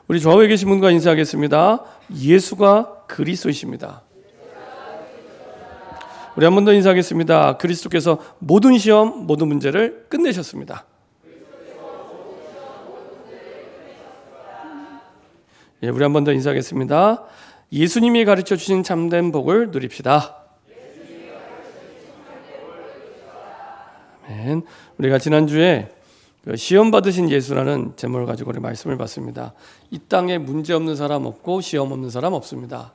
우리 좌우에 계신 분과 인사하겠습니다. 예수가 그리스도이십니다. 우리 한 번 더 인사하겠습니다. 그리스도께서 모든 시험, 모든 문제를 끝내셨습니다. 예, 우리 한 번 더 인사하겠습니다. 예수님이 가르쳐 주신 참된 복을 누립시다. 아멘. 우리가 지난주에 시험 받으신 예수라는 제목을 가지고 우리 말씀을 봤습니다. 이 땅에 문제 없는 사람 없고 시험 없는 사람 없습니다.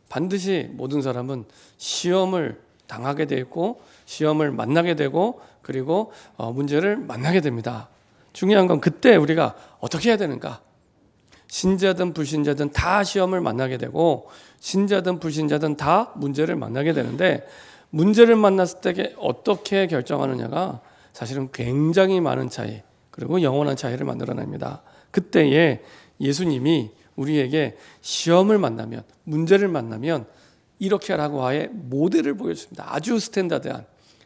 반드시 모든 사람은 시험을 당하게 되고 시험을 만나게 되고 그리고 문제를 만나게 됩니다. 중요한 건 그때 우리가 어떻게 해야 되는가? 신자든 불신자든 다 시험을 만나게 되고 신자든 불신자든 다 문제를 만나게 되는데 문제를 만났을 때 어떻게 결정하느냐가 사실은 굉장히 많은 차이 그리고 영원한 차이를 만들어냅니다. 그때에 예수님이 우리에게 시험을 만나면 문제를 만나면 이렇게 하라고 하에 모델을 보여줬습니다. 아주 스탠다드한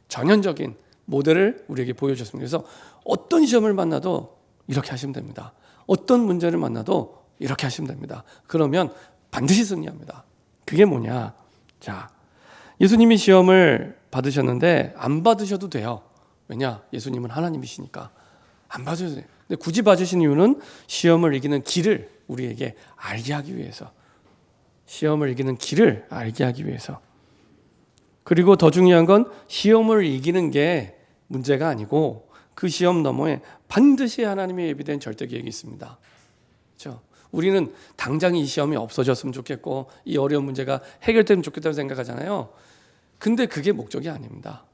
전형적인 모델을 우리에게 보여줬습니다. 그래서 어떤 시험을 만나도 이렇게 하시면 됩니다. 어떤 문제를 만나도 이렇게 하시면 됩니다. 그러면 반드시 승리합니다. 그게 뭐냐? 자, 예수님이 시험을 받으셨는데 안 받으셔도 돼요. 왜냐? 예수님은 하나님이시니까 안 받으셔도 돼요. 근데 굳이 받으신 이유는 시험을 이기는 길을 우리에게 알게 하기 위해서, 시험을 이기는 길을 알게 하기 위해서. 그리고 더 중요한 건 시험을 이기는 게 문제가 아니고 그 시험 너머에 반드시 하나님의 예비된 절대 계획이 있습니다. 그렇죠? 우리는 당장 이 시험이 없어졌으면 좋겠고 이 어려운 문제가 해결되면 좋겠다고 생각하잖아요. 근데 그게 목적이 아닙니다.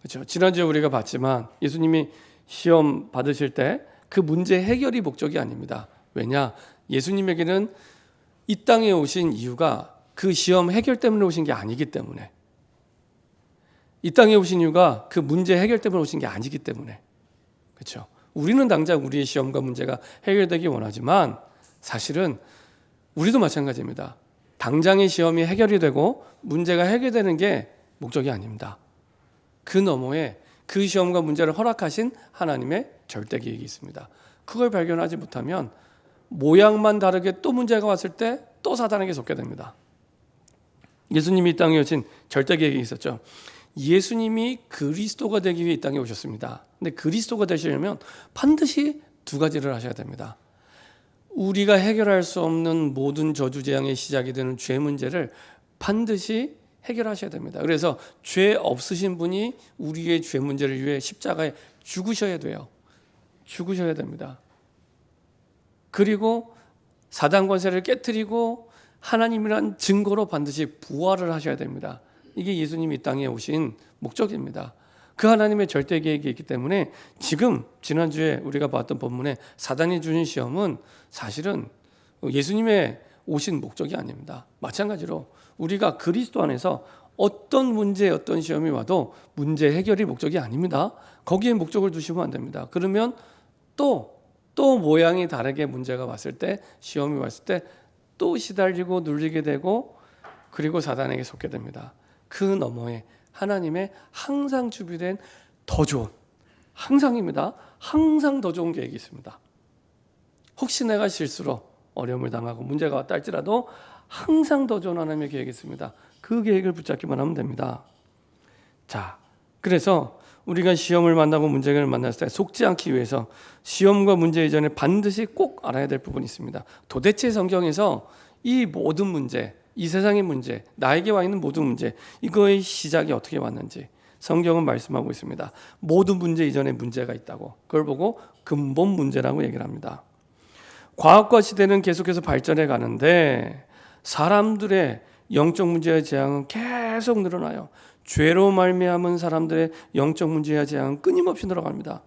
그렇죠? 지난주에 우리가 봤지만 예수님이 시험 받으실 때 그 문제 해결이 목적이 아닙니다. 왜냐? 예수님에게는 이 땅에 오신 이유가 그 시험 해결 때문에 오신 게 아니기 때문에, 이 땅에 오신 이유가 그 문제 해결 때문에 오신 게 아니기 때문에. 그렇죠? 우리는 당장 우리의 시험과 문제가 해결되기 원하지만 사실은 우리도 마찬가지입니다. 당장의 시험이 해결이 되고 문제가 해결되는 게 목적이 아닙니다. 그 너머에 그 시험과 문제를 허락하신 하나님의 절대 계획이 있습니다. 그걸 발견하지 못하면 모양만 다르게 또 문제가 왔을 때 또 사단에게 속게 됩니다. 예수님이 이 땅에 오신 절대 계획이 있었죠. 예수님이 그리스도가 되기 위해 이 땅에 오셨습니다. 근데 그리스도가 되시려면 반드시 두 가지를 하셔야 됩니다. 우리가 해결할 수 없는 모든 저주재앙의 시작이 되는 죄 문제를 반드시 해결하셔야 됩니다. 그래서 죄 없으신 분이 우리의 죄 문제를 위해 십자가에 죽으셔야 돼요. 죽으셔야 됩니다. 그리고 사단 권세를 깨트리고 하나님이란 증거로 반드시 부활을 하셔야 됩니다. 이게 예수님이 이 땅에 오신 목적입니다. 그 하나님의 절대 계획이 있기 때문에 지금 지난주에 우리가 봤던 본문에 사단이 주는 시험은 사실은 예수님의 오신 목적이 아닙니다. 마찬가지로 우리가 그리스도 안에서 어떤 문제, 어떤 시험이 와도 문제 해결이 목적이 아닙니다. 거기에 목적을 두시면 안 됩니다. 그러면 또 모양이 다르게 문제가 왔을 때, 시험이 왔을 때 또 시달리고 눌리게 되고 그리고 사단에게 속게 됩니다. 그 너머에 하나님의 항상 준비된 더 좋은, 항상입니다. 항상 더 좋은 계획이 있습니다. 혹시 내가 실수로 어려움을 당하고 문제가 왔다 할지라도 항상 더 좋은 하나님의 계획이 있습니다. 그 계획을 붙잡기만 하면 됩니다. 자, 그래서 우리가 시험을 만나고 문제를 만났을 때 속지 않기 위해서 시험과 문제 이전에 반드시 꼭 알아야 될 부분이 있습니다. 도대체 성경에서 이 모든 문제, 이 세상의 문제, 나에게 와 있는 모든 문제, 이거의 시작이 어떻게 왔는지 성경은 말씀하고 있습니다. 모든 문제 이전에 문제가 있다고. 그걸 보고 근본 문제라고 얘기를 합니다. 과학과 시대는 계속해서 발전해 가는데 사람들의 영적 문제의 재앙은 계속 늘어나요. 죄로 말미암은 사람들의 영적 문제의 재앙은 끊임없이 늘어갑니다.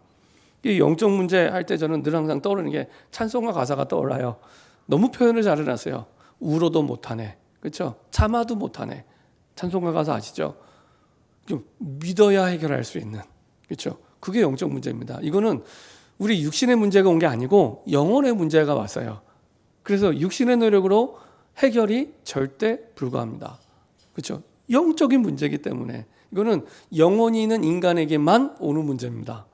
이 영적 문제 할 때 저는 늘 항상 떠오르는 게 찬송가 가사가 떠올라요. 너무 표현을 잘 해놨어요. 울어도 못하네, 그렇죠? 참아도 못하네. 찬송가 가사 아시죠? 좀 믿어야 해결할 수 있는, 그렇죠? 그게 영적 문제입니다. 이거는 우리 육신의 문제가 온 게 아니고 영혼의 문제가 왔어요. 그래서 육신의 노력으로 해결이 절대 불가합니다. 그렇죠? 영적인 문제이기 때문에 이거는 영혼이 있는 인간에게만 오는 문제입니다.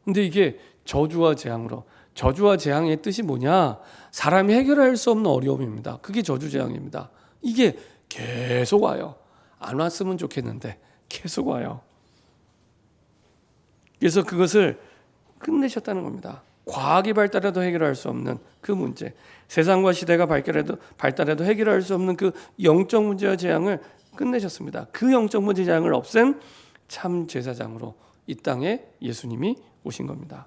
근데 이게 저주와 재앙으로 저주와 재앙의 뜻이 뭐냐? 사람이 해결할 수 없는 어려움입니다. 그게 저주 재앙입니다. 이게 계속 와요. 안 왔으면 좋겠는데 계속 와요. 그래서 그것을 끝내셨다는 겁니다. 과학이 발달해도 해결할 수 없는 그 문제, 세상과 시대가 발달해도 해결할 수 없는 그 영적 문제와 재앙을 끝내셨습니다. 그 영적 문제 재앙을 없앤 참 제사장으로 이 땅에 예수님이 오신 겁니다.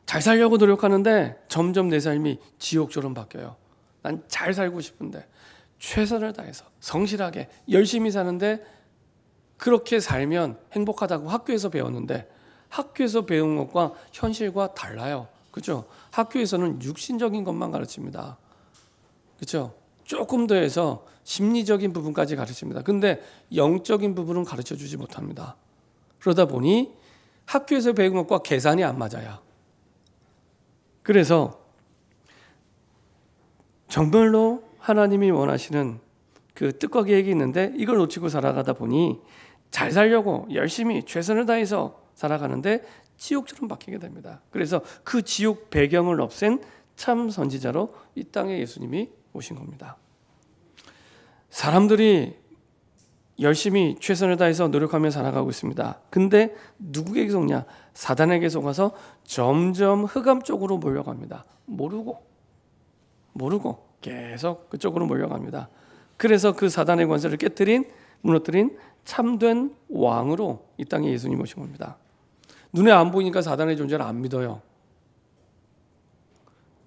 잘 살려고 노력하는데 점점 내 삶이 지옥처럼 바뀌어요. 난 잘 살고 싶은데 최선을 다해서 성실하게 열심히 사는데 그렇게 살면 행복하다고 학교에서 배웠는데 학교에서 배운 것과 현실과 달라요. 그렇죠? 학교에서는 육신적인 것만 가르칩니다. 그렇죠? 조금 더 해서 심리적인 부분까지 가르칩니다. 근데 영적인 부분은 가르쳐 주지 못합니다. 그러다 보니 학교에서 배운 것과 계산이 안 맞아요. 그래서 정말로 하나님이 원하시는 그 뜻과 계획이 있는데 이걸 놓치고 살아가다 보니 잘 살려고 열심히 최선을 다해서 살아가는데 지옥처럼 바뀌게 됩니다. 그래서 그 지옥 배경을 없앤 참 선지자로 이 땅에 예수님이 오신 겁니다. 사람들이 열심히 최선을 다해서 노력하며 살아가고 있습니다. 근데 누구에게 속냐? 사단에게 속아서 점점 흑암 쪽으로 몰려갑니다. 모르고 계속 그쪽으로 몰려갑니다. 그래서 그 사단의 권세를 무너뜨린 참된 왕으로 이 땅에 예수님 오신 겁니다. 눈에 안 보이니까 사단의 존재를 안 믿어요.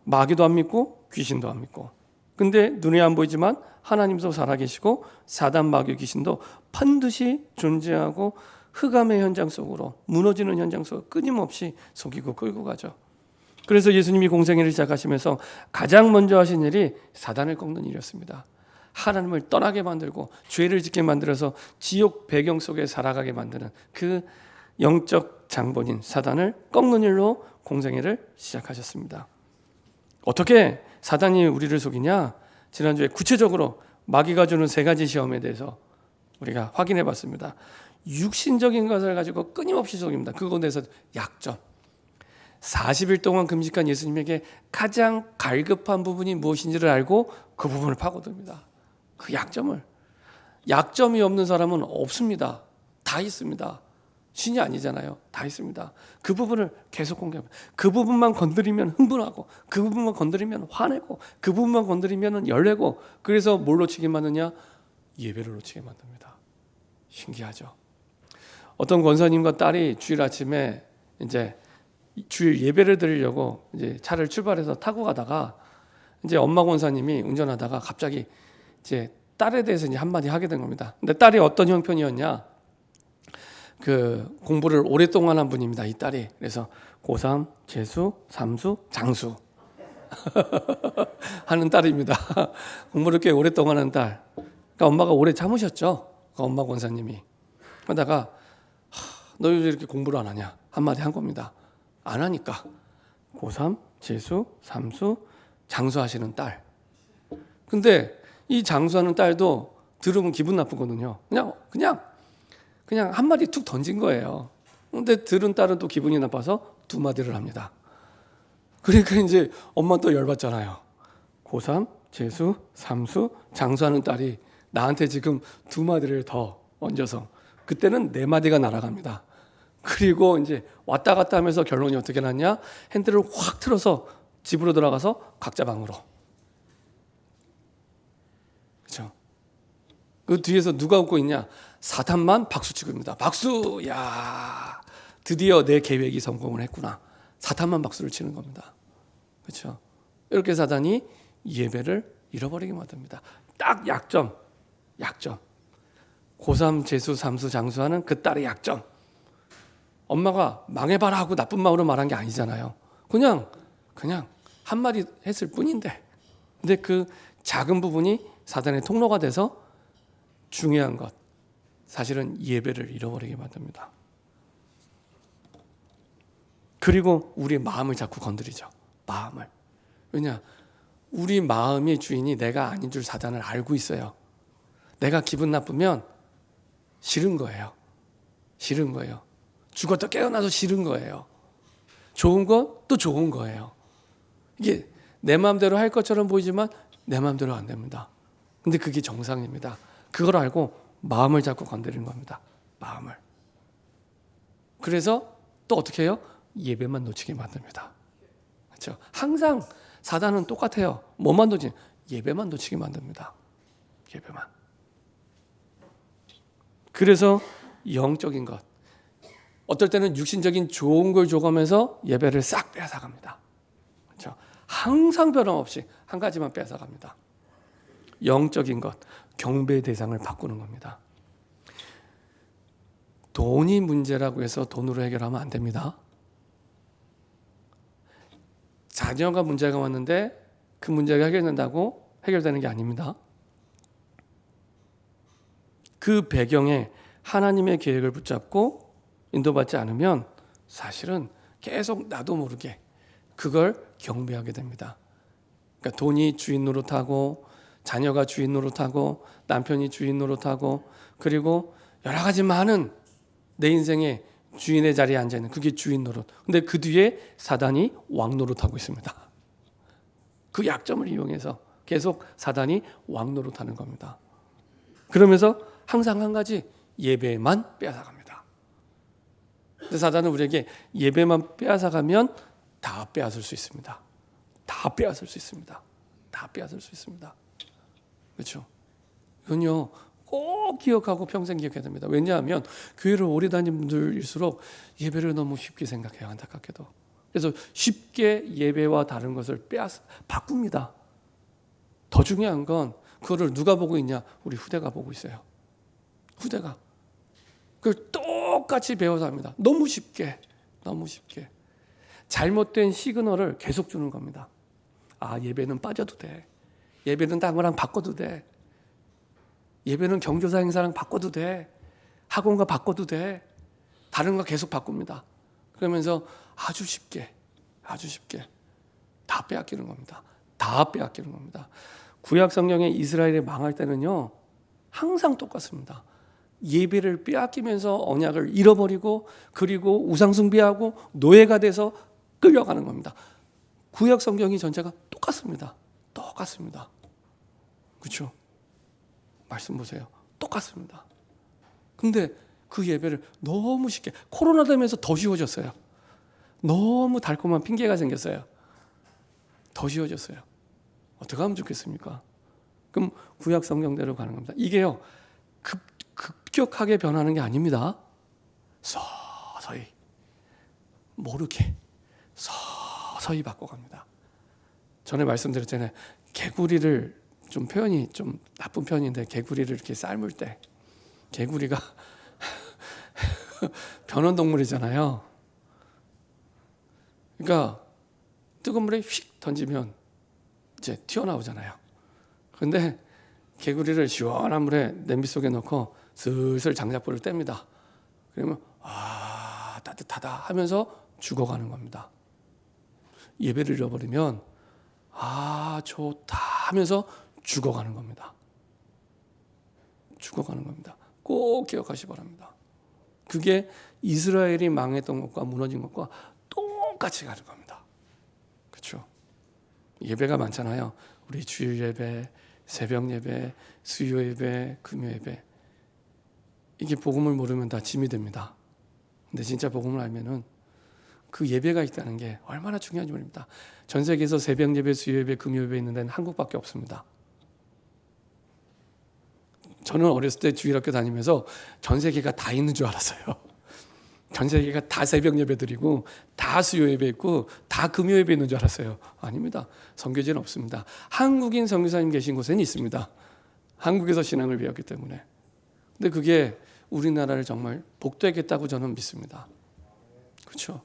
마귀도 안 믿고 귀신도 안 믿고. 근데 눈에 안 보이지만 하나님도 살아계시고 사단, 마귀, 귀신도 반드시 존재하고 흑암의 현장 속으로, 무너지는 현장 속으로 끊임없이 속이고 끌고 가죠. 그래서 예수님이 공생애를 시작하시면서 가장 먼저 하신 일이 사단을 꺾는 일이었습니다. 하나님을 떠나게 만들고 죄를 짓게 만들어서 지옥 배경 속에 살아가게 만드는 그 영적 장본인 사단을 꺾는 일로 공생애를 시작하셨습니다. 어떻게 사단이 우리를 속이냐? 지난주에 구체적으로 마귀가 주는 세 가지 시험에 대해서 우리가 확인해 봤습니다. 육신적인 것을 가지고 끊임없이 속입니다. 그것에 대해서 약점. 40일 동안 금식한 예수님에게 가장 갈급한 부분이 무엇인지를 알고 그 부분을 파고듭니다. 그 약점이 없는 사람은 없습니다. 다 있습니다. 신이 아니잖아요. 다 있습니다. 그 부분을 계속 공개합니다. 그 부분만 건드리면 흥분하고, 그 부분만 건드리면 화내고, 그 부분만 건드리면 열내고, 그래서 뭘 놓치게 만드냐? 예배를 놓치게 만듭니다. 신기하죠. 어떤 권사님과 딸이 주일 아침에 이제 주일 예배를 드리려고 이제 차를 출발해서 타고 가다가 이제 엄마 권사님이 운전하다가 갑자기 이제 딸에 대해서 이제 한마디 하게 된 겁니다. 근데 딸이 어떤 형편이었냐? 그 공부를 오랫동안 한 분입니다. 이 딸이. 그래서 고3, 재수, 삼수, 장수 하는 딸입니다. 공부를 꽤 오랫동안 한 딸. 그러니까 엄마가 오래 참으셨죠. 그 엄마 권사님이. 그러다가 너 요즘 이렇게 공부를 안 하냐? 한마디 한 겁니다. 안 하니까. 고3, 재수, 삼수, 장수하시는 딸. 근데 이 장수하는 딸도 들으면 기분 나쁘거든요. 그냥 한마디 툭 던진 거예요. 근데 들은 딸은 또 기분이 나빠서 두 마디를 합니다. 그러니까 이제 엄마 또 열받잖아요. 고3, 재수, 삼수, 장수하는 딸이 나한테 지금 두 마디를 더 얹어서 그때는 네 마디가 날아갑니다. 그리고 이제 왔다 갔다 하면서 결론이 어떻게 났냐? 핸들을 확 틀어서 집으로 들어가서 각자 방으로. 그렇죠? 그 뒤에서 누가 웃고 있냐? 사탄만 박수치고 있습니다. 박수! 야, 드디어 내 계획이 성공을 했구나. 사탄만 박수를 치는 겁니다. 그렇죠? 이렇게 사단이 예배를 잃어버리게 만듭니다. 딱 약점. 고3, 재수, 삼수, 장수하는 그 딸의 약점. 엄마가 망해봐라 하고 나쁜 마음으로 말한 게 아니잖아요. 그냥 한마디 했을 뿐인데. 근데 그 작은 부분이 사단의 통로가 돼서 중요한 것, 사실은 예배를 잃어버리게 만듭니다. 그리고 우리 마음을 자꾸 건드리죠. 마음을. 왜냐? 우리 마음의 주인이 내가 아닌 줄 사단을 알고 있어요. 내가 기분 나쁘면 싫은 거예요. 죽었다 깨어나서 싫은 거예요. 좋은 건 또 좋은 거예요. 이게 내 마음대로 할 것처럼 보이지만 내 마음대로 안 됩니다. 근데 그게 정상입니다. 그걸 알고 마음을 자꾸 건드리는 겁니다. 마음을. 그래서 또 어떻게 해요? 예배만 놓치게 만듭니다. 그렇죠? 항상 사단은 똑같아요. 뭐만 놓치지? 예배만 놓치게 만듭니다. 예배만. 그래서 영적인 것, 어떨 때는 육신적인 좋은 걸 줘가면서 예배를 싹 빼앗아갑니다. 그렇죠? 항상 변함없이 한 가지만 빼앗아갑니다. 영적인 것, 경배 대상을 바꾸는 겁니다. 돈이 문제라고 해서 돈으로 해결하면 안 됩니다. 자녀가 문제가 왔는데 그 문제가 해결된다고 해결되는 게 아닙니다. 그 배경에 하나님의 계획을 붙잡고 인도받지 않으면 사실은 계속 나도 모르게 그걸 경배하게 됩니다. 그러니까 돈이 주인 노릇하고 자녀가 주인 노릇하고 남편이 주인 노릇하고 그리고 여러 가지 많은 내 인생의 주인의 자리에 앉아있는 그게 주인 노릇. 근데 그 뒤에 사단이 왕 노릇하고 있습니다. 그 약점을 이용해서 계속 사단이 왕 노릇하는 겁니다. 그러면서 항상 한 가지 예배만 빼앗아갑니다. 근데 사단은 우리에게 예배만 빼앗아가면 다 빼앗을 수 있습니다. 다 빼앗을 수 있습니다. 다 빼앗을 수 있습니다. 그렇죠? 이건요 꼭 기억하고 평생 기억해야 됩니다. 왜냐하면 교회를 오래 다닌 분들일수록 예배를 너무 쉽게 생각해요. 안타깝게도. 그래서 쉽게 예배와 다른 것을 바꿉니다. 더 중요한 건 그거를 누가 보고 있냐? 우리 후대가 보고 있어요. 후대가. 그걸 똑같이 배워서 합니다. 너무 쉽게. 너무 쉽게. 잘못된 시그널을 계속 주는 겁니다. 아, 예배는 빠져도 돼. 예배는 딴 거랑 바꿔도 돼. 예배는 경조사 행사랑 바꿔도 돼. 학원과 바꿔도 돼. 다른 거 계속 바꿉니다. 그러면서 아주 쉽게 다 빼앗기는 겁니다. 다 빼앗기는 겁니다. 구약 성경에 이스라엘이 망할 때는요 항상 똑같습니다. 예배를 빼앗기면서 언약을 잃어버리고 그리고 우상숭배하고 노예가 돼서 끌려가는 겁니다. 구약 성경이 전체가 똑같습니다. 똑같습니다. 그렇죠? 말씀 보세요. 똑같습니다. 근데 그 예배를 너무 쉽게 코로나 되면서 더 쉬워졌어요. 너무 달콤한 핑계가 생겼어요. 더 쉬워졌어요. 어떻게 하면 좋겠습니까? 그럼 구약 성경대로 가는 겁니다. 이게요 급격하게 변하는 게 아닙니다. 서서히 모르게 서서히 바꿔갑니다. 전에 말씀드렸잖아요. 개구리를 좀 표현이 좀 나쁜 편인데 개구리를 이렇게 삶을 때 개구리가 변온동물이잖아요. 그러니까 뜨거운 물에 휙 던지면 이제 튀어나오잖아요. 근데 개구리를 시원한 물에 냄비 속에 넣고 슬슬 장작불을 뗍니다. 그러면 아 따뜻하다 하면서 죽어가는 겁니다. 예배를 잃어버리면 아 좋다 하면서 죽어가는 겁니다. 죽어가는 겁니다. 꼭 기억하시 바랍니다. 그게 이스라엘이 망했던 것과 무너진 것과 똑같이 가는 겁니다. 그렇죠? 예배가 많잖아요. 우리 주일 예배, 새벽 예배, 수요 예배, 금요 예배. 이게 복음을 모르면 다 짐이 됩니다. 근데 진짜 복음을 알면은 그 예배가 있다는 게 얼마나 중요한지 모릅니다. 전 세계에서 새벽 예배, 수요 예배, 금요 예배 있는 데는 한국밖에 없습니다. 저는 어렸을 때 주일학교 다니면서 전 세계가 다 있는 줄 알았어요. 전 세계가 다 새벽 예배 드리고 다 수요 예배 있고 다 금요 예배 있는 줄 알았어요. 아닙니다. 선교지는 없습니다. 한국인 선교사님 계신 곳에는 있습니다. 한국에서 신앙을 배웠기 때문에. 근데 그게 우리나라를 정말 복되겠다고 저는 믿습니다. 그렇죠?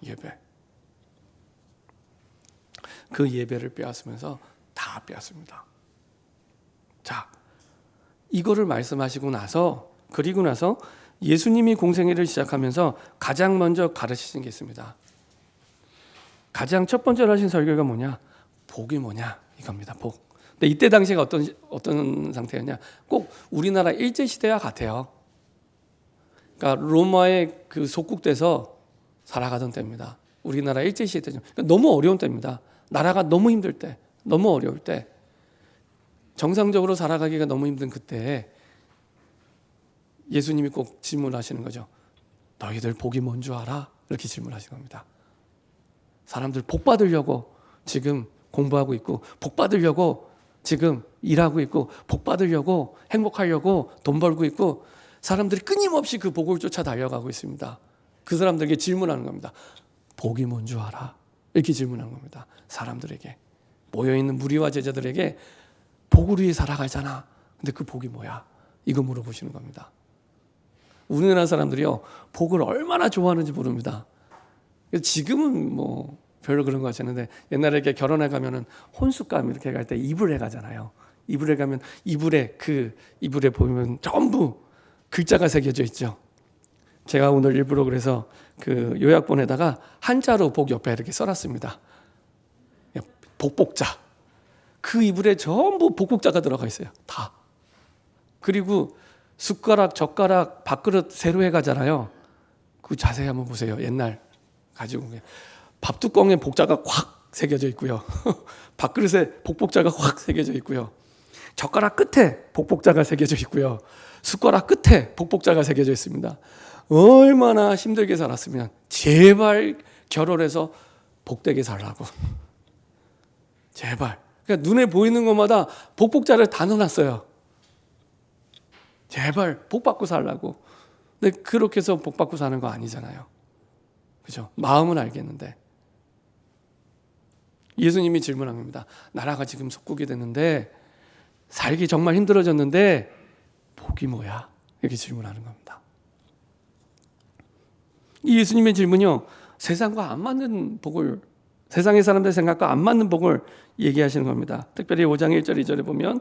예배. 그 예배를 빼앗으면서 다 빼앗습니다. 자, 이거를 말씀하시고 나서 그리고 나서 예수님이 공생애를 시작하면서 가장 먼저 가르치신 게 있습니다. 가장 첫 번째로 하신 설교가 뭐냐? 복이 뭐냐? 이겁니다. 복. 근데 이때 당시가 어떤 상태였냐? 꼭 우리나라 일제 시대와 같아요. 그러니까 로마의 그 속국돼서 살아가던 때입니다. 우리나라 일제시대 때죠. 그러니까 너무 어려운 때입니다. 나라가 너무 힘들 때, 너무 어려울 때, 정상적으로 살아가기가 너무 힘든 그때 예수님이 꼭 질문하시는 거죠. 너희들 복이 뭔 줄 알아? 이렇게 질문하시는 겁니다. 사람들 복 받으려고 지금 공부하고 있고, 복 받으려고 지금 일하고 있고, 복 받으려고 행복하려고 돈 벌고 있고, 사람들이 끊임없이 그 복을 쫓아 달려가고 있습니다. 그 사람들에게 질문하는 겁니다. 복이 뭔 줄 알아? 이렇게 질문하는 겁니다. 사람들에게, 모여있는 무리와 제자들에게 복을 위해 살아가잖아. 근데 그 복이 뭐야? 이거 물어보시는 겁니다. 우리나라 사람들이요, 복을 얼마나 좋아하는지 모릅니다. 지금은 뭐 별로 그런 거 같지 않은데, 옛날에 이렇게 결혼해 가면은 혼수감 이렇게 갈 때 이불에 가잖아요. 이불에 가면 이불에 보면 전부 글자가 새겨져 있죠. 제가 오늘 일부러 그래서 그 요약본에다가 한자로 복 옆에 이렇게 써놨습니다. 복복자. 그 이불에 전부 복복자가 들어가 있어요. 다. 그리고 숟가락, 젓가락, 밥그릇 새로 해가잖아요. 그 자세히 한번 보세요. 옛날 가지고 밥뚜껑에 복자가 확 새겨져 있고요. 밥그릇에 복복자가 확 새겨져 있고요. 젓가락 끝에 복복자가 새겨져 있고요. 숟가락 끝에 복복자가 새겨져 있습니다. 얼마나 힘들게 살았으면 제발 결혼해서 복되게 살라고. 제발. 그러니까 눈에 보이는 것마다 복복자를 다 넣어놨어요. 제발 복 받고 살라고. 근데 그렇게 해서 복 받고 사는 거 아니잖아요. 그죠? 마음은 알겠는데. 예수님이 질문한 겁니다. 나라가 지금 속국이 됐는데, 살기 정말 힘들어졌는데 복이 뭐야? 이렇게 질문하는 겁니다. 이 예수님의 질문이요, 세상과 안 맞는 복을, 세상의 사람들 생각과 안 맞는 복을 얘기하시는 겁니다. 특별히 5장 1절 2절에 보면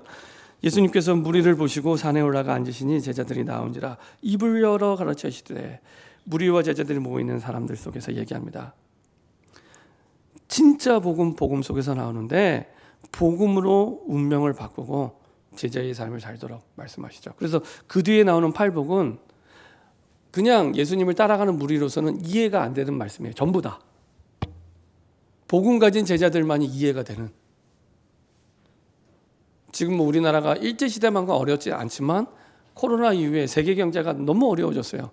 예수님께서 무리를 보시고 산에 올라가 앉으시니 제자들이 나온지라 입을 열어 가르치시되, 무리와 제자들이 모이는 사람들 속에서 얘기합니다. 진짜 복음 속에서 나오는데, 복음으로 운명을 바꾸고 제자의 삶을 살도록 말씀하시죠. 그래서 그 뒤에 나오는 팔복은 그냥 예수님을 따라가는 무리로서는 이해가 안 되는 말씀이에요. 전부 다. 복음 가진 제자들만이 이해가 되는. 지금 뭐 우리나라가 일제시대만큼 어렵지 않지만 코로나 이후에 세계 경제가 너무 어려워졌어요.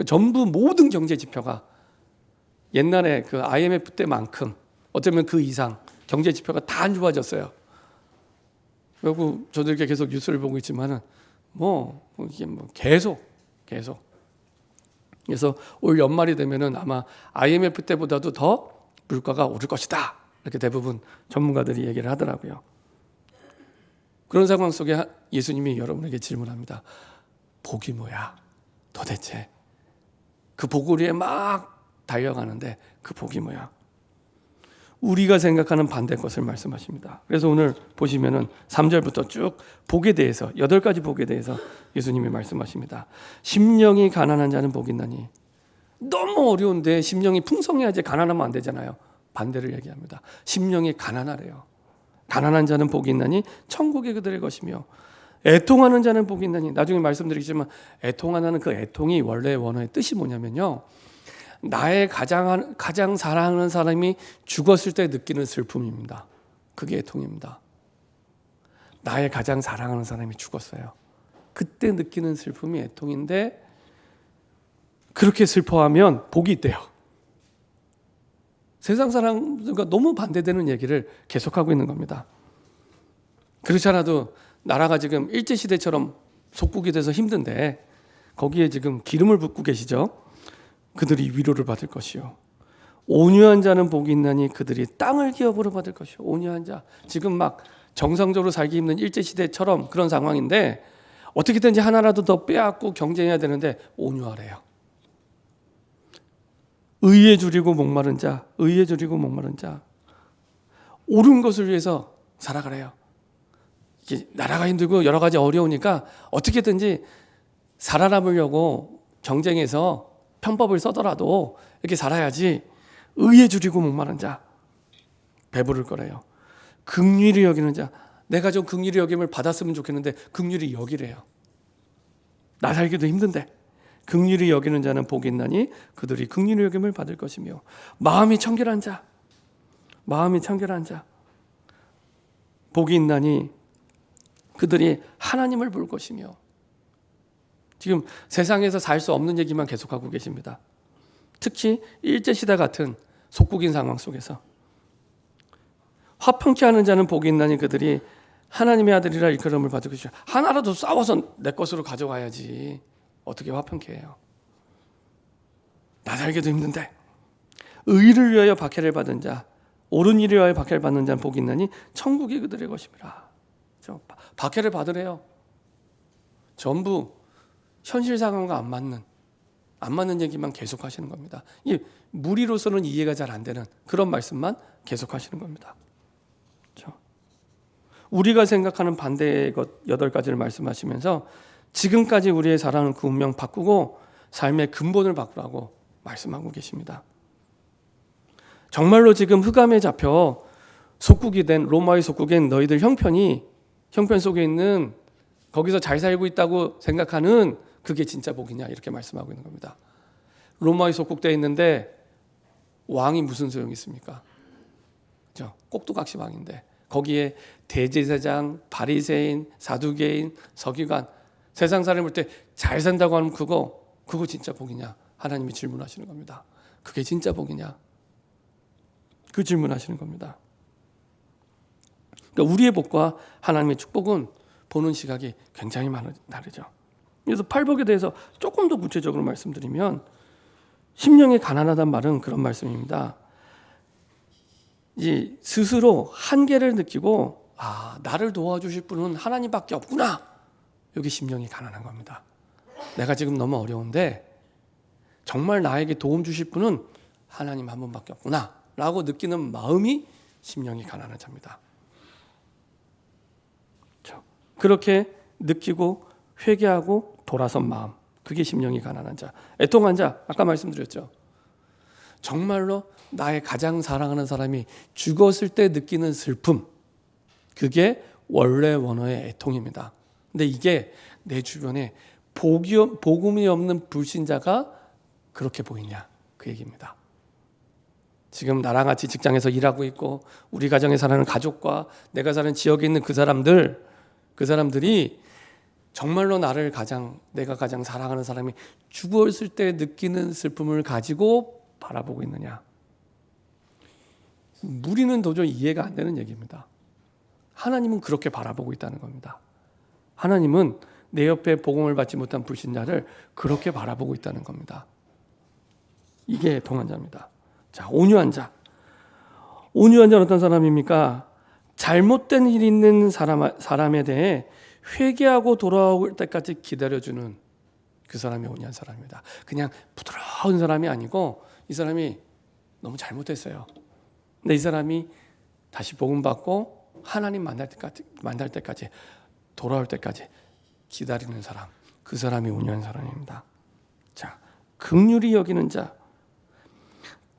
전부 모든 경제 지표가 옛날에 그 IMF 때만큼, 어쩌면 그 이상 경제 지표가 다 안 좋아졌어요. 그리고 저도 이렇게 계속 뉴스를 보고 있지만은 이게 계속. 그래서 올 연말이 되면은 아마 IMF 때보다도 더 물가가 오를 것이다. 이렇게 대부분 전문가들이 얘기를 하더라고요. 그런 상황 속에 예수님이 여러분에게 질문합니다. 복이 뭐야? 도대체 그 복을 위해 막 달려가는데 그 복이 뭐야? 우리가 생각하는 반대 것을 말씀하십니다. 그래서 오늘 보시면은 3절부터 쭉 복에 대해서 8가지 복에 대해서 예수님이 말씀하십니다. 심령이 가난한 자는 복이 있나니. 너무 어려운데 심령이 풍성해야지, 가난하면 안 되잖아요. 반대를 얘기합니다. 심령이 가난하래요. 가난한 자는 복이 있나니 천국이 그들의 것이며, 애통하는 자는 복이 있나니. 나중에 말씀드리겠지만 애통하는 그 애통이 원래 원어의 뜻이 뭐냐면요, 나의 가장 사랑하는 사람이 죽었을 때 느끼는 슬픔입니다. 그게 애통입니다. 나의 가장 사랑하는 사람이 죽었어요. 그때 느끼는 슬픔이 애통인데, 그렇게 슬퍼하면 복이 있대요. 세상 사람들과 너무 반대되는 얘기를 계속하고 있는 겁니다. 그렇지 않아도 나라가 지금 일제시대처럼 속국이 돼서 힘든데 거기에 지금 기름을 붓고 계시죠. 그들이 위로를 받을 것이요. 온유한 자는 복이 있나니 그들이 땅을 기업으로 받을 것이요. 온유한 자. 지금 막 정상적으로 살기 힘든 일제시대처럼 그런 상황인데 어떻게든지 하나라도 더 빼앗고 경쟁해야 되는데 온유하래요. 의에 줄이고 목마른 자, 의에 줄이고 목마른 자. 옳은 것을 위해서 살아가래요. 나라가 힘들고 여러 가지 어려우니까 어떻게든지 살아남으려고 경쟁해서 편법을 써더라도 이렇게 살아야지. 의에 줄이고 목마른 자, 배부를 거래요. 긍휼히 여기는 자, 내가 좀 긍휼히 여김을 받았으면 좋겠는데 긍휼히 여기래요. 나 살기도 힘든데 긍휼히 여기는 자는 복이 있나니 그들이 긍휼히 여김을 받을 것이며 마음이 청결한 자 복이 있나니 그들이 하나님을 볼 것이며. 지금 세상에서 살 수 없는 얘기만 계속하고 계십니다. 특히 일제시대 같은 속국인 상황 속에서 화평케 하는 자는 복이 있나니 그들이 하나님의 아들이라 일컬음을 받을 것이요. 하나라도 싸워서 내 것으로 가져가야지 어떻게 화평케 해요. 나 살기도 힘든데. 의를 위하여 박해를 받은 자 옳은 일을 위하여 박해를 받는 자는 복이 있나니 천국이 그들의 것임이라. 박해를 받으래요. 전부 현실 상황과 안 맞는 얘기만 계속 하시는 겁니다. 이 무리로서는 이해가 잘 안 되는 그런 말씀만 계속 하시는 겁니다. 우리가 생각하는 반대의 것 8가지를 말씀하시면서 지금까지 우리의 살아가는 그 운명 바꾸고 삶의 근본을 바꾸라고 말씀하고 계십니다. 정말로 지금 흑암에 잡혀 속국이 된 로마의 속국인 너희들 형편 속에 있는 거기서 잘 살고 있다고 생각하는 그게 진짜 복이냐 이렇게 말씀하고 있는 겁니다. 로마의 속국되어 있는데 왕이 무슨 소용이 있습니까? 그렇죠? 꼭두각시 왕인데 거기에 대제사장, 바리새인, 사두개인, 서기관 세상 사람을 볼 때 잘 산다고 하면 그거 진짜 복이냐? 하나님이 질문하시는 겁니다. 그게 진짜 복이냐? 그 질문하시는 겁니다. 그러니까 우리의 복과 하나님의 축복은 보는 시각이 굉장히 다르죠. 그래서 팔복에 대해서 조금 더 구체적으로 말씀드리면 심령이 가난하다는 말은 그런 말씀입니다. 이 스스로 한계를 느끼고 나를 도와주실 분은 하나님밖에 없구나. 여기 심령이 가난한 겁니다. 내가 지금 너무 어려운데 정말 나에게 도움 주실 분은 하나님 한 분밖에 없구나 라고 느끼는 마음이 심령이 가난한 자입니다. 그렇게 느끼고 회개하고 돌아선 마음, 그게 심령이 가난한 자. 애통한 자, 아까 말씀드렸죠. 정말로 나의 가장 사랑하는 사람이 죽었을 때 느끼는 슬픔, 그게 원래 원어의 애통입니다. 근데 이게 내 주변에 복음이 없는 불신자가 그렇게 보이냐, 그 얘기입니다. 지금 나랑 같이 직장에서 일하고 있고 우리 가정에 사는 가족과 내가 사는 지역에 있는 그 사람들이 정말로 내가 가장 사랑하는 사람이 죽었을 때 느끼는 슬픔을 가지고 바라보고 있느냐. 무리는 도저히 이해가 안 되는 얘기입니다. 하나님은 그렇게 바라보고 있다는 겁니다. 하나님은 내 옆에 복음을 받지 못한 불신자를 그렇게 바라보고 있다는 겁니다. 이게 애통한 자입니다. 자, 온유한 자. 온유한 자는 어떤 사람입니까? 잘못된 일이 있는 사람에 대해 회개하고 돌아올 때까지 기다려주는 그 사람이 온유한 사람입니다. 그냥 부드러운 사람이 아니고 이 사람이 너무 잘못했어요. 근데 이 사람이 다시 복음 받고 하나님 만날 때까지 돌아올 때까지 기다리는 사람, 그 사람이 온유한 사람입니다. 자, 긍휼히 여기는 자.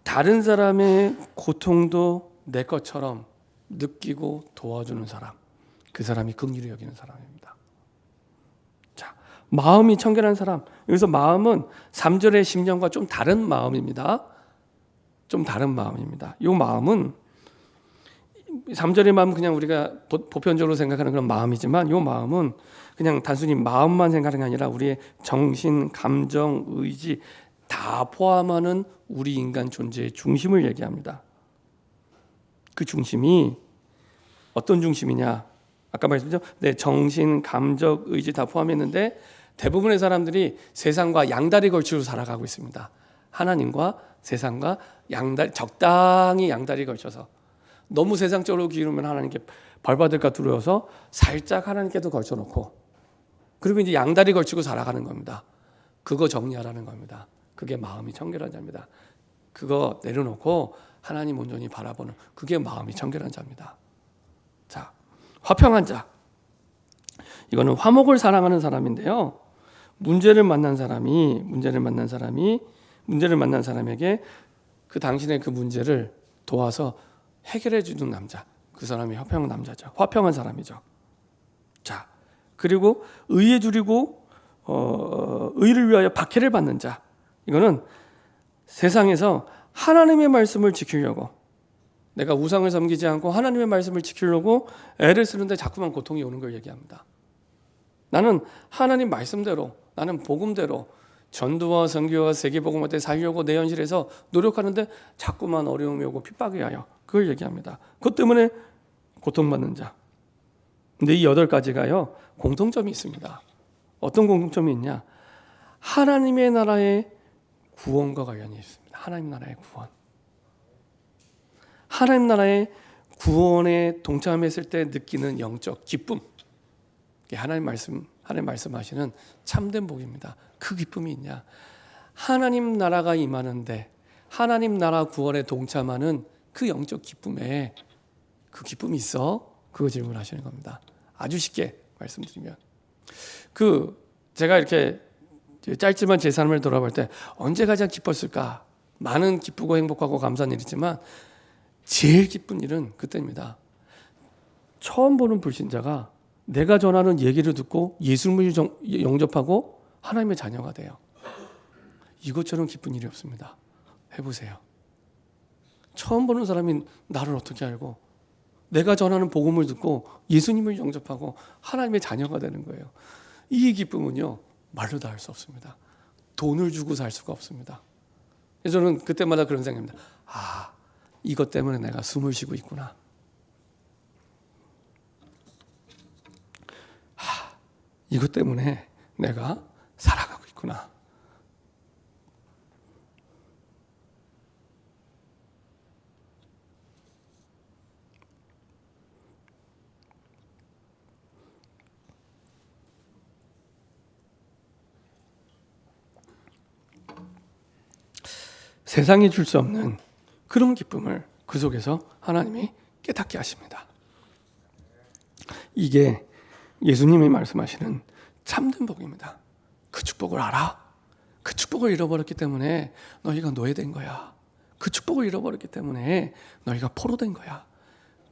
다른 사람의 고통도 내 것처럼 느끼고 도와주는 사람, 그 사람이 긍휼히 여기는 사람입니다. 자, 마음이 청결한 사람. 여기서 마음은 3절의 심령과 좀 다른 마음입니다. 좀 다른 마음입니다. 이 마음은 3절의 마음은 그냥 우리가 보편적으로 생각하는 그런 마음이지만 이 마음은 그냥 단순히 마음만 생각하는 게 아니라 우리의 정신, 감정, 의지 다 포함하는 우리 인간 존재의 중심을 얘기합니다. 그 중심이 어떤 중심이냐? 아까 말씀드렸죠? 내 정신, 감정, 의지 다 포함했는데 대부분의 사람들이 세상과 양다리 걸치고 살아가고 있습니다. 하나님과 세상과 적당히 양다리 걸쳐서 너무 세상적으로 기울면 하나님께 벌받을까 두려워서 살짝 하나님께도 걸쳐놓고 그리고 이제 양다리 걸치고 살아가는 겁니다. 그거 정리하라는 겁니다. 그게 마음이 청결한 자입니다. 그거 내려놓고 하나님 온전히 바라보는 그게 마음이 청결한 자입니다. 자, 화평한 자. 이거는 화목을 사랑하는 사람인데요. 문제를 만난 사람에게 그 당신의 그 문제를 도와서 해결해 주는 남자. 그 사람이 화평한 남자죠. 화평한 사람이죠. 자, 그리고 의에 두리고 의를 위하여 박해를 받는 자. 이거는 세상에서 하나님의 말씀을 지키려고, 내가 우상을 섬기지 않고 하나님의 말씀을 지키려고 애를 쓰는데 자꾸만 고통이 오는 걸 얘기합니다. 나는 하나님 말씀대로, 나는 복음대로 전도와 선교와 세계복음화에 살려고 내 현실에서 노력하는데 자꾸만 어려움이 오고 핍박이 와요. 그걸 얘기합니다. 그것 때문에 고통받는 자. 근데 이 8가지가요 공통점이 있습니다. 어떤 공통점이 있냐? 하나님의 나라의 구원과 관련이 있습니다. 하나님 나라의 구원. 하나님 나라의 구원에 동참했을 때 느끼는 영적 기쁨. 하나님 말씀하시는 참된 복입니다. 그 기쁨이 있냐? 하나님 나라가 임하는데 하나님 나라 구원에 동참하는 그 영적 기쁨에 그 기쁨이 있어? 그거 질문하시는 겁니다. 아주 쉽게 말씀드리면 제가 이렇게 짧지만 제 삶을 돌아볼 때 언제 가장 기뻤을까? 많은 기쁘고 행복하고 감사한 일이지만 제일 기쁜 일은 그때입니다. 처음 보는 불신자가 내가 전하는 얘기를 듣고 예수님을 영접하고 하나님의 자녀가 돼요. 이것처럼 기쁜 일이 없습니다. 해보세요. 처음 보는 사람이 나를 어떻게 알고 내가 전하는 복음을 듣고 예수님을 영접하고 하나님의 자녀가 되는 거예요. 이 기쁨은요 말로 다 할 수 없습니다. 돈을 주고 살 수가 없습니다. 그래서 저는 그때마다 그런 생각입니다. 이것 때문에 내가 숨을 쉬고 있구나. 이것 때문에 내가 살아가고 있구나. 세상이 줄 수 없는 그런 기쁨을 그 속에서 하나님이 깨닫게 하십니다. 이게 예수님이 말씀하시는 참된 복입니다. 그 축복을 알아? 그 축복을 잃어버렸기 때문에 너희가 노예된 거야. 그 축복을 잃어버렸기 때문에 너희가 포로된 거야.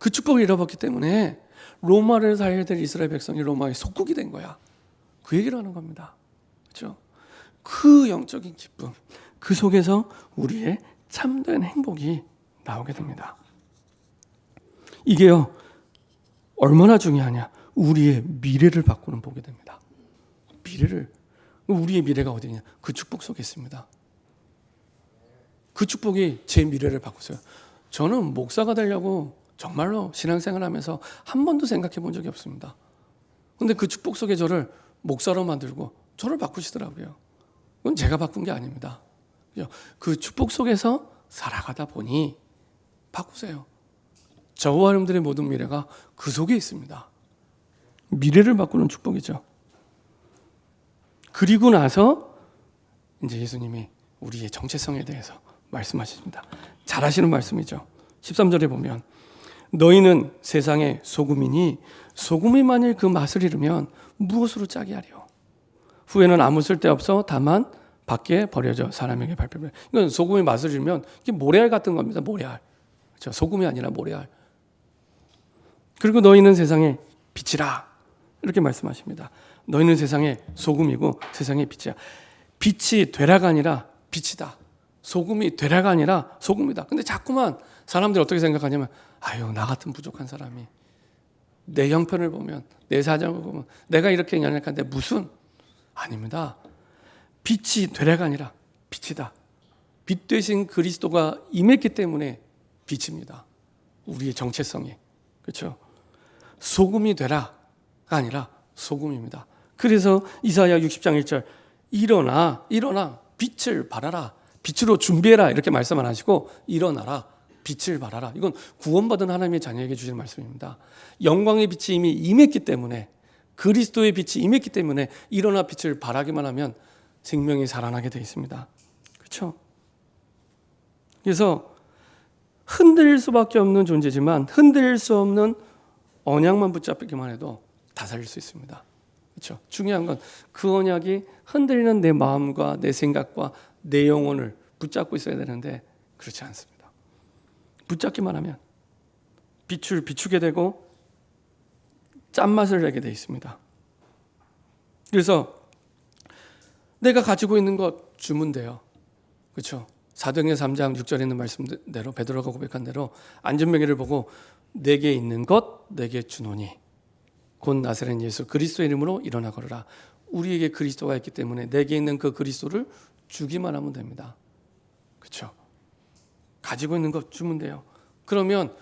그 축복을 잃어버렸기 때문에 로마를 살려야 될 이스라엘 백성이 로마의 속국이 된 거야. 그 얘기를 하는 겁니다. 그렇죠? 그 영적인 기쁨, 그 속에서 우리의 참된 행복이 나오게 됩니다. 이게요 얼마나 중요하냐? 우리의 미래를 바꾸는 복이 됩니다. 우리의 미래가 어디냐? 그 축복 속에 있습니다. 그 축복이 제 미래를 바꾸어요. 저는 목사가 되려고 정말로 신앙생활 하면서 한 번도 생각해 본 적이 없습니다. 그런데 그 축복 속에 저를 목사로 만들고 저를 바꾸시더라고요. 그건 제가 바꾼 게 아닙니다. 그 축복 속에서 살아가다 보니 바꾸세요. 저와 여러분들의 모든 미래가 그 속에 있습니다. 미래를 바꾸는 축복이죠. 그리고 나서 이제 예수님이 우리의 정체성에 대해서 말씀하십니다. 잘하시는 말씀이죠. 13절에 보면 너희는 세상의 소금이니 소금이 만일 그 맛을 잃으면 무엇으로 짜게 하리요? 후에는 아무 쓸데없어 다만 밖에 버려져 사람에게 밟히면. 이건 소금의 맛을 잃으면 이게 모래알 같은 겁니다. 모래알. 그렇죠? 소금이 아니라 모래알. 그리고 너희는 세상의 빛이라 이렇게 말씀하십니다. 너희는 세상의 소금이고 세상의 빛이야. 빛이 되라가 아니라 빛이다. 소금이 되라가 아니라 소금이다. 근데 자꾸만 사람들이 어떻게 생각하냐면 나 같은 부족한 사람이 내 형편을 보면 내 사정을 보면 내가 이렇게 연약한데 무슨 아닙니다. 빛이 되라가 아니라 빛이다. 빛 되신 그리스도가 임했기 때문에 빛입니다. 우리의 정체성이. 그렇죠? 소금이 되라가 아니라 소금입니다. 그래서 이사야 60장 1절 일어나 빛을 발하라. 빛으로 준비해라 이렇게 말씀 안 하시고 일어나라. 빛을 발하라. 이건 구원받은 하나님의 자녀에게 주시는 말씀입니다. 영광의 빛이 이미 임했기 때문에 그리스도의 빛이 임했기 때문에 일어나 빛을 발하기만 하면 생명이 살아나게 되어 있습니다. 그렇죠? 그래서 흔들릴 수밖에 없는 존재지만 흔들릴 수 없는 언약만 붙잡기만 해도 다 살릴 수 있습니다. 그렇죠? 중요한 건 그 언약이 흔들리는 내 마음과 내 생각과 내 영혼을 붙잡고 있어야 되는데 그렇지 않습니다. 붙잡기만 하면 빛을 비추게 되고 짠맛을 내게 되어 있습니다. 그래서 내가 가지고 있는 것 주면 돼요. 그렇죠? 사도행전 3장 6절에 있는 말씀대로 베드로가 고백한 대로 안전병기를 보고 내게 있는 것 내게 주노니 곧 나사렛 예수 그리스도의 이름으로 일어나 걸으라. 우리에게 그리스도가 있기 때문에 내게 있는 그 그리스도를 주기만 하면 됩니다. 그렇죠? 가지고 있는 것 주면 돼요. 그러면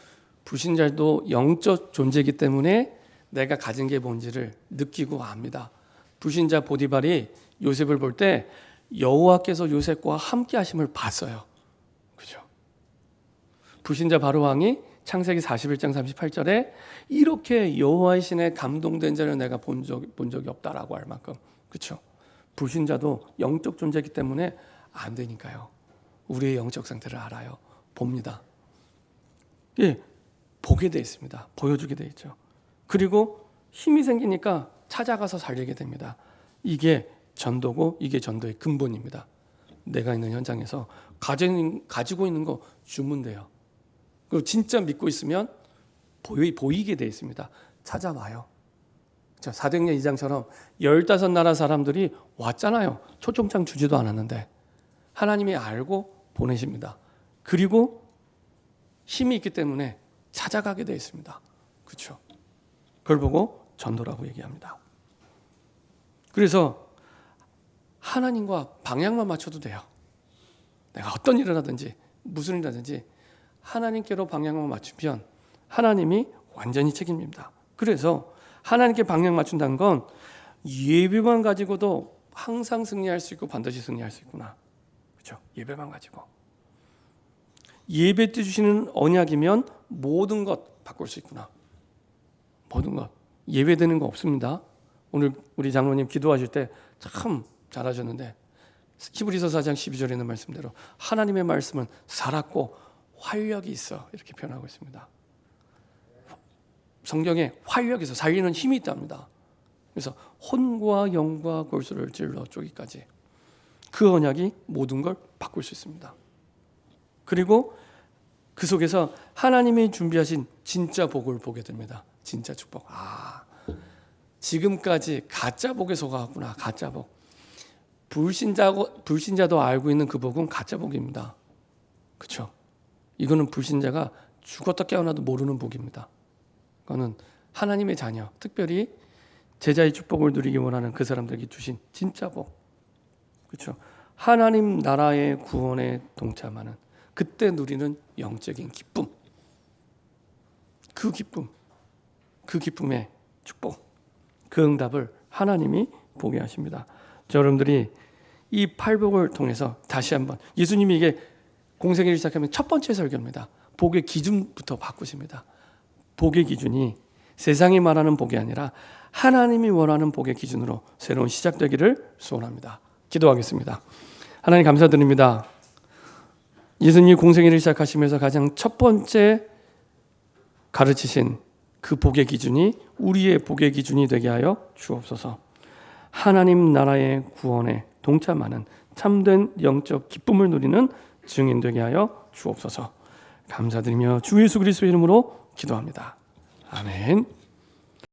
불신자도 영적 존재이기 때문에 내가 가진 게 뭔지를 느끼고 압니다. 불신자 보디발이 요셉을 볼 때 여호와께서 요셉과 함께 하심을 봤어요. 그죠? 불신자 바로 왕이 창세기 41장 38절에 이렇게 여호와의 신에 감동된 자를 내가 본 적이 없다라고 할 만큼. 그렇죠? 불신자도 영적 존재이기 때문에 안 되니까요. 우리의 영적 상태를 알아요. 봅니다. 예, 보게 돼 있습니다. 보여주게 돼 있죠. 그리고 힘이 생기니까 찾아가서 살리게 됩니다. 이게 전도고 이게 전도의 근본입니다. 내가 있는 현장에서 가지고 있는 거 주면 돼요. 그리고 진짜 믿고 있으면 보이게 돼 있습니다. 찾아와요. 사도행전 2장처럼 15나라 사람들이 왔잖아요. 초청장 주지도 않았는데 하나님이 알고 보내십니다. 그리고 힘이 있기 때문에 찾아가게 돼 있습니다. 그렇죠? 그걸 보고 전도라고 얘기합니다. 그래서 하나님과 방향만 맞춰도 돼요. 내가 어떤 일을 하든지 무슨 일을 하든지 하나님께로 방향만 맞추면 하나님이 완전히 책임집니다. 그래서 하나님께 방향 맞춘다는 건 예배만 가지고도 항상 승리할 수 있고 반드시 승리할 수 있구나. 그렇죠? 예배만 가지고. 예배 때 주시는 언약이면 모든 것 바꿀 수 있구나. 모든 것. 예배되는 거 없습니다. 오늘 우리 장로님 기도하실 때 참 잘하셨는데 히브리서 4장 12절에 있는 말씀대로 하나님의 말씀은 살았고 활력이 있어 이렇게 표현하고 있습니다. 성경에 활력이 있어 살리는 힘이 있답니다. 그래서 혼과 영과 골수를 찔러 쪼기까지 그 언약이 모든 걸 바꿀 수 있습니다. 그리고 그 속에서 하나님이 준비하신 진짜 복을 보게 됩니다. 진짜 축복. 지금까지 가짜 복에 속아갔구나. 가짜 복. 불신자도 알고 있는 그 복은 가짜 복입니다. 그렇죠? 이거는 불신자가 죽었다 깨어나도 모르는 복입니다. 그거는 하나님의 자녀, 특별히 제자의 축복을 누리기 원하는 그 사람들에게 주신 진짜 복. 그렇죠? 하나님 나라의 구원에 동참하는 그때 누리는 영적인 기쁨. 그 기쁨의 축복. 그 응답을 하나님이 보게 하십니다. 여러분들이 이 팔복을 통해서 다시 한번 예수님이 이게 공생애를 시작하면 첫 번째 설교입니다. 복의 기준부터 바꾸십니다. 복의 기준이 세상이 말하는 복이 아니라 하나님이 원하는 복의 기준으로 새로운 시작되기를 소원합니다. 기도하겠습니다. 하나님 감사드립니다. 예수님이 공생애를 시작하시면서 가장 첫 번째 가르치신 그 복의 기준이 우리의 복의 기준이 되게 하여 주옵소서. 하나님 나라의 구원에 동참하는 참된 영적 기쁨을 누리는 증인 되게 하여 주옵소서. 감사드리며 주 예수 그리스도의 이름으로 기도합니다. 아멘.